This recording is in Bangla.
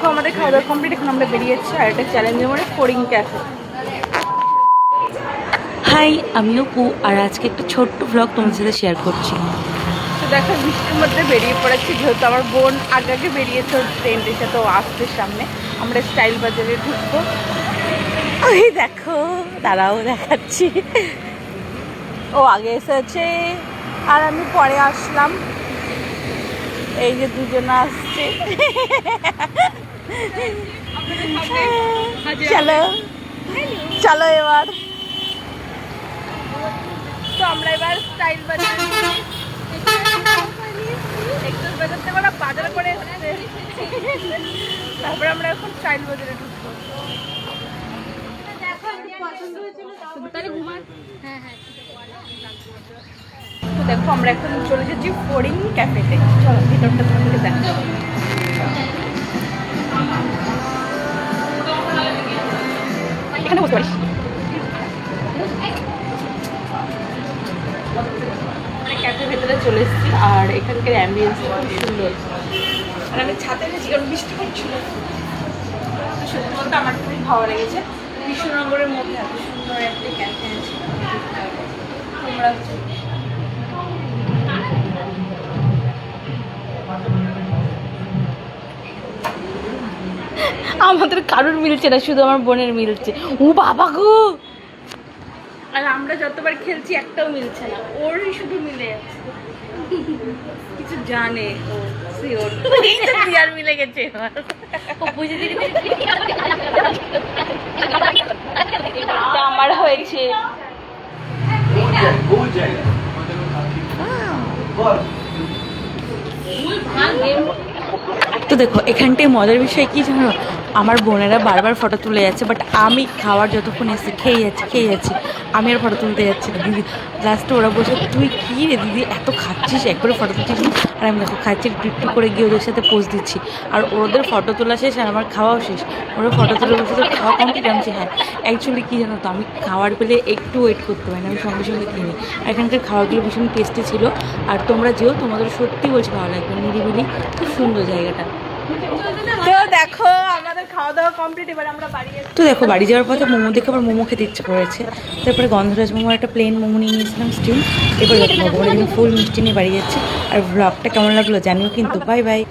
দেখো আমাদের খাওয়া দাওয়া কমপ্লিট, এখন আমরা বেরিয়েছি আর একটা চ্যালেঞ্জের মধ্যে ফড়িং ক্যাফে। হাই, আমি অপু, আর আজকে একটা ছোট্ট ব্লগ তোমাদের সাথে শেয়ার করছি। তো দেখো বৃষ্টির মধ্যে বেরিয়ে পড়েছি, যেহেতু আমার বোন আগে বেরিয়েছে ওর ফ্রেন্ডের সাথে, ও আসছে সামনে। আমরা স্টাইল বাজারে ঢুকবো। ওই দেখো, দাঁড়াও দেখাচ্ছি। ও আগে এসেছে আর আমি পরে আসলাম। এই যে দুজন আসছে। চলো চলো এবার। তো আমরা এবার স্টাইল বাজার বাজার করে এসেছে, তারপরে আমরা এখন স্টাইল বাজারে ঢুকবো। তো দেখো আমরা এখন চলে যাচ্ছি ফড়িং ক্যাফেতে। চলো ভিতরটা তোমাকে দেখো। এখানে বসতে পারিস। ক্যাফের ভেতরে চলে এসেছি আর এখানকার অ্যাম্বিয়েন্স খুব সুন্দর। আর আমি ছাদে গেছি কারণ বৃষ্টি পড়ছিল। সত্যি বলতে আমার খুবই ভালো লেগেছে। কৃষ্ণনগরের মধ্যে এত সুন্দর একটা ক্যাফে আছে। তোমরা আমাদের কারোর মিলছে না, শুধু আমার বোনের মিলছে। ও বাবা গো, আর আমরা যতবার খেলছি একটাও মিলছে না, ওরই শুধু মিলে যাচ্ছে। কিছু জানে ও শিওর। বিয়ার মিলে গেছে আমার হয়েছে। তো দেখো এখানটায় মজার বিষয় কি জানো, আমার বোনেরা বারবার ফটো তুলে যাচ্ছে, বাট আমি খাওয়ার যতক্ষণ এসে খেয়ে যাচ্ছি, আমি আর ফটো তুলতে যাচ্ছি না। দিদি লাস্টে ওরা বলছে, তুই কী রে দিদি এত খাচ্ছিস, একবারে ফটো তুলছিস? আর আমি দেখো খাচ্ছি, একটু করে গিয়ে ওদের সাথে পোজ দিচ্ছি। আর ওদের ফটো তোলা শেষ আর আমার খাওয়াও শেষ। ওরা ফটো তুলে বলছে তো খাওয়া কমপ্লিট। আমি হ্যাঁ, অ্যাকচুয়ালি কী জানো তো, আমি খাওয়ার পেলে একটু ওয়েট করতে পারি না, আমি সঙ্গে সঙ্গে কিনি। আর এখানকার খাবারগুলো ভীষণ টেস্টি ছিল। আর তোমরা যেও, তোমাদের সত্যি বলছি ভালো লাগবে, নিরিবিলি, খুব সুন্দর জায়গাটা। তো দেখো আমাদের খাওয়া দাওয়া কমপ্লিট, এবার আমরা বাড়ি যাচ্ছি। তো দেখো বাড়ি যাওয়ার পথে মোমো দেখে আবার মোমো খেতে ইচ্ছে করেছে। তারপরে গন্ধরাজ মোমোর একটা প্লেন মোমো নিয়ে নিয়েছিলাম স্টিম। এবার দেখো ভগবানের জন্য ফুল মিষ্টি নিয়ে বাড়ি যাচ্ছে। আর ব্লগটা কেমন লাগলো জানিও কিন্তু। Bye bye.